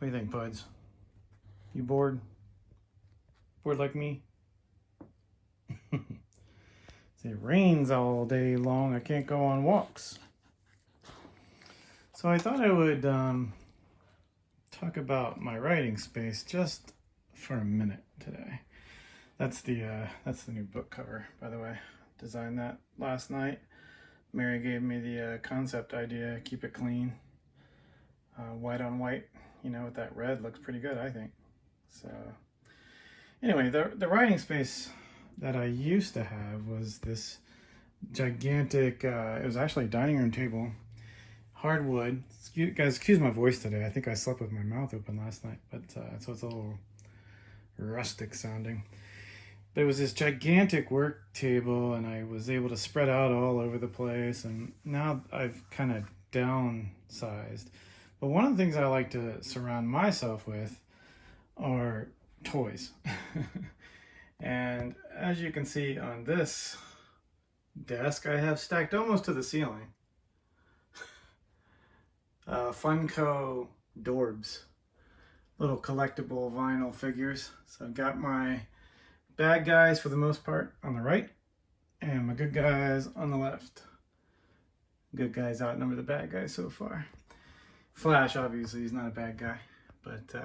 What do you think, buds? You bored? Bored like me? It rains all day long. I can't go on walks. So I thought I would talk about my writing space just for a minute today. That's the new book cover, by the way. Designed that last night. Mary gave me the concept idea. Keep it clean, white on white. You know, with that red looks pretty good, I think. So anyway, the writing space that I used to have was this gigantic. It was actually a dining room table, hardwood. Guys, excuse my voice today. I think I slept with my mouth open last night, but so it's a little rustic sounding. But it was this gigantic work table, and I was able to spread out all over the place. And now I've kind of downsized. But one of the things I like to surround myself with are toys. And as you can see on this desk, I have stacked almost to the ceiling Funko Dorbs, little collectible vinyl figures. So I've got my bad guys for the most part on the right, and my good guys on the left. Good guys outnumber the bad guys so far. Flash, obviously, he's not a bad guy, but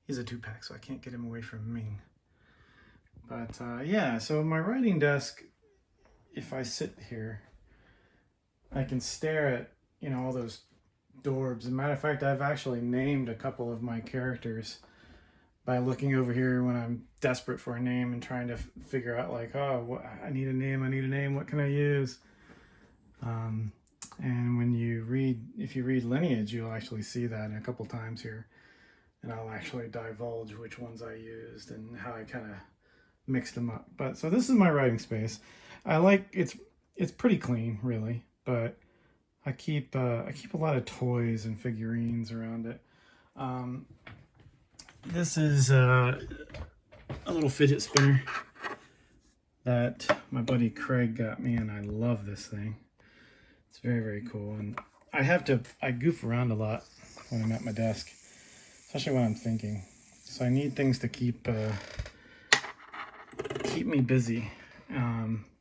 he's a 2-pack, so I can't get him away from me. But yeah, so my writing desk, if I sit here, I can stare at, you know, all those Dorbs. As a matter of fact, I've actually named a couple of my characters by looking over here when I'm desperate for a name and trying to figure out, like, oh, I need a name, what can I use? And when you read, if you read Lineage, you'll actually see that a couple times here. And I'll actually divulge which ones I used and how I kind of mixed them up. But so this is my writing space. I like it's pretty clean, really, but I keep a lot of toys and figurines around it. This is a little fidget spinner that my buddy Craig got me, and I love this thing. It's very, very cool. And I goof around a lot when I'm at my desk, especially when I'm thinking. So I need things to keep me busy.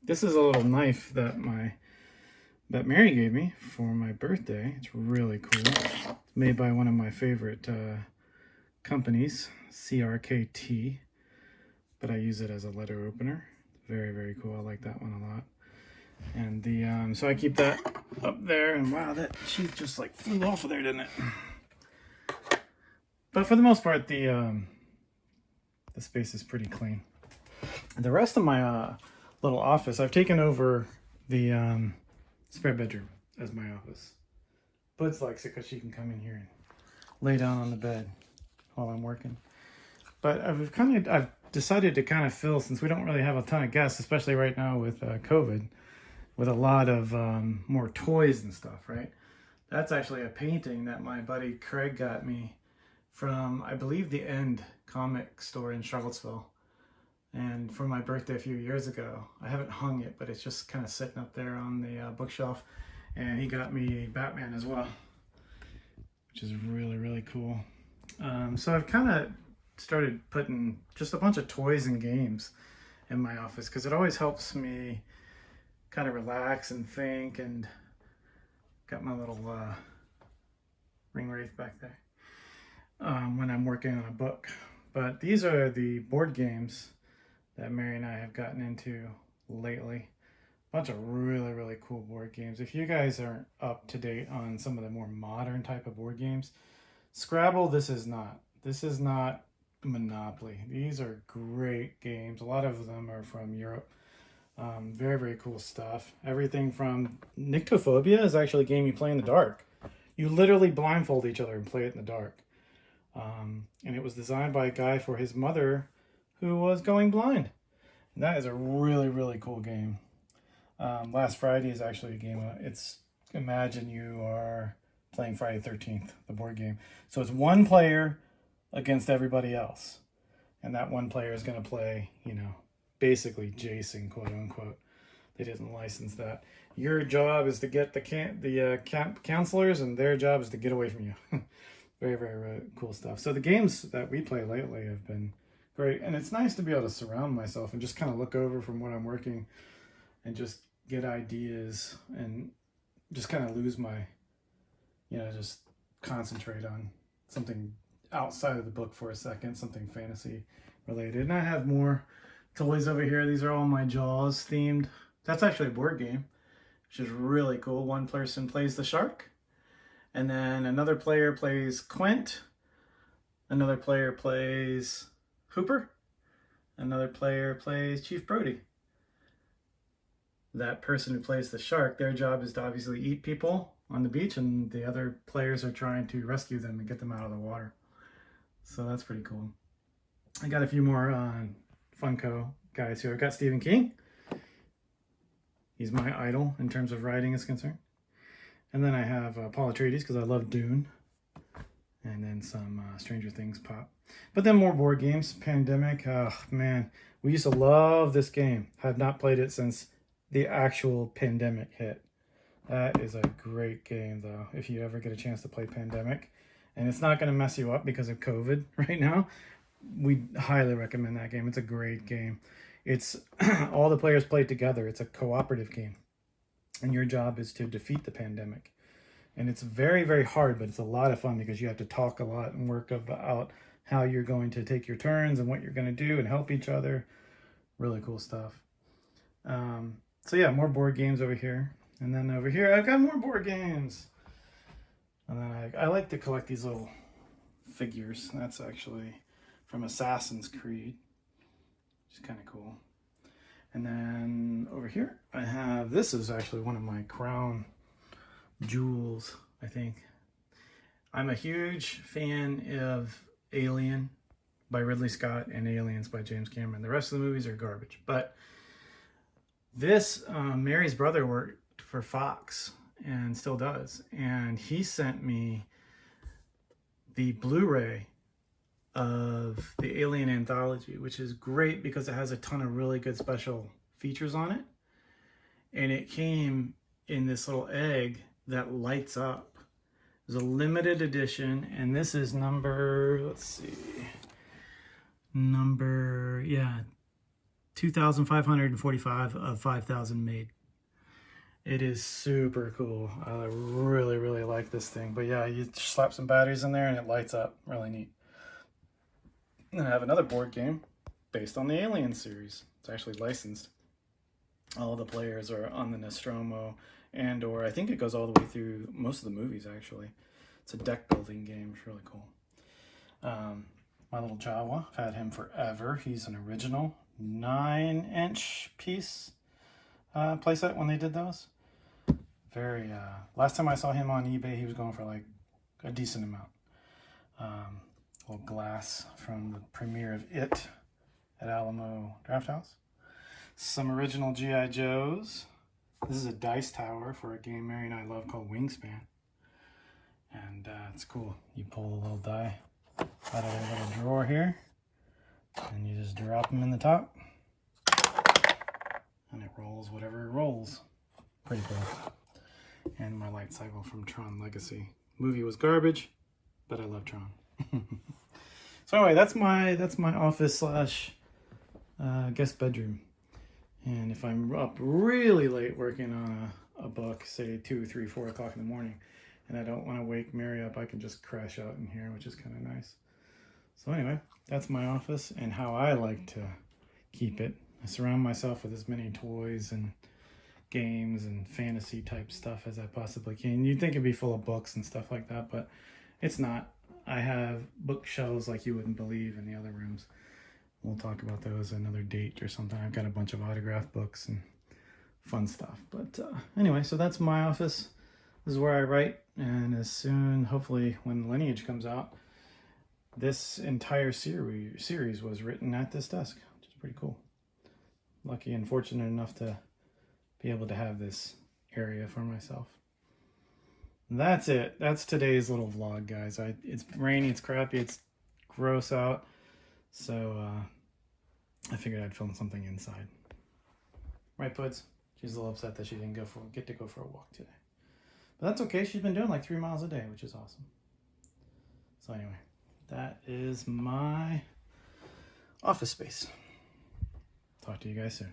This is a little knife that Mary gave me for my birthday. It's really cool. It's made by one of my favorite companies, CRKT, but I use it as a letter opener. Very, very cool. I like that one a lot. And the so I keep that up there, and wow, that sheath just like flew off of there, didn't it? But for the most part, the space is pretty clean. The rest of my little office, I've taken over the spare bedroom as my office. Bud's likes it because she can come in here and lay down on the bed while I'm working. But I've decided to kind of fill, since we don't really have a ton of guests, especially right now with COVID, with a lot of more toys and stuff, right? That's actually a painting that my buddy Craig got me from, I believe, the End comic store in Charlottesville. And for my birthday a few years ago. I haven't hung it, but it's just kind of sitting up there on the bookshelf. And he got me Batman as well, which is really, really cool. So I've kind of started putting just a bunch of toys and games in my office, because it always helps me kind of relax and think. And got my little ring wraith back there when I'm working on a book. But these are the board games that Mary and I have gotten into lately. A bunch of really, really cool board games. If you guys aren't up to date on some of the more modern type of board games, Scrabble, this is not. This is not Monopoly. These are great games. A lot of them are from Europe. Very, very cool stuff. Everything from Nyctophobia is actually a game you play in the dark. You literally blindfold each other and play it in the dark. And it was designed by a guy for his mother who was going blind. And that is a really, really cool game. Last Friday is actually a game. It's, imagine you are playing Friday the 13th, the board game. So it's one player against everybody else. And that one player is going to play, you know, basically Jason, quote unquote. They didn't license that. Your job is to get the counselors, and their job is to get away from you. Very, very cool stuff. So the games that we play lately have been great. And it's nice to be able to surround myself and just kind of look over from what I'm working and just get ideas and just kind of lose my, just concentrate on something outside of the book for a second, something fantasy related. And I have more toys over here. These are all my Jaws themed. That's actually a board game, which is really cool. One person plays the shark, and then another player plays Quint, another player plays Hooper, another player plays Chief Brody. That person who plays the shark, their job is to obviously eat people on the beach, and the other players are trying to rescue them and get them out of the water. So that's pretty cool. I got a few more Funko guys here. I've got Stephen King. He's my idol in terms of writing is concerned. And then I have Paul Atreides because I love Dune. And then some Stranger Things pop. But then more board games. Pandemic. Oh, man. We used to love this game. Have not played it since the actual pandemic hit. That is a great game, though, if you ever get a chance to play Pandemic. And it's not going to mess you up because of COVID right now. We highly recommend that game. It's a great game. It's all the players play together. It's a cooperative game. And your job is to defeat the pandemic. And it's very, very hard, but it's a lot of fun because you have to talk a lot and work about how you're going to take your turns and what you're going to do and help each other. Really cool stuff. So yeah, more board games over here. And then over here, I've got more board games. And then I like to collect these little figures. That's actually from Assassin's Creed. Which is kind of cool. And then over here, I have, this is actually one of my crown jewels, I think. I'm a huge fan of Alien by Ridley Scott and Aliens by James Cameron. The rest of the movies are garbage. But this, Mary's brother worked for Fox and still does. And he sent me the Blu-ray of the Alien Anthology, which is great because it has a ton of really good special features on it. And it came in this little egg that lights up. It's a limited edition, and this is number, let's see, 2,545 of 5,000 made. It is super cool. I really, really like this thing. But yeah, you slap some batteries in there and it lights up. Really neat. And I have another board game based on the Alien series. It's actually licensed. All the players are on the Nostromo, or I think it goes all the way through most of the movies, actually. It's a deck building game. It's really cool. My little Jawa, I've had him forever. He's an original 9-inch piece playset when they did those. Last time I saw him on eBay, he was going for like a decent amount. Little glass from the premiere of It at Alamo Drafthouse. Some original G.I. Joes. This is a dice tower for a game Mary and I love called Wingspan. And it's cool. You pull a little die out of a little drawer here, and you just drop them in the top, and it rolls whatever it rolls. Pretty cool. And my light cycle from Tron Legacy. Movie was garbage, but I love Tron. So anyway, that's my office slash guest bedroom. And if I'm up really late working on a book, say 2, 3, 4 o'clock in the morning, and I don't want to wake Mary up, I can just crash out in here, which is kind of nice. So anyway, that's my office and how I like to keep it. I surround myself with as many toys and games and fantasy type stuff as I possibly can. You'd think it'd be full of books and stuff like that, but it's not. I have bookshelves like you wouldn't believe in the other rooms. We'll talk about those another date or something. I've got a bunch of autograph books and fun stuff. But anyway, so that's my office. This is where I write. And as soon, hopefully, when Lineage comes out, this entire series was written at this desk, which is pretty cool. Lucky and fortunate enough to be able to have this area for myself. That's it. That's today's little vlog, guys. It's rainy, it's crappy, it's gross out. So I figured I'd film something inside. Right, Puds? She's a little upset that she didn't get to go for a walk today. But that's okay. She's been doing like 3 miles a day, which is awesome. So anyway, that is my office space. Talk to you guys soon.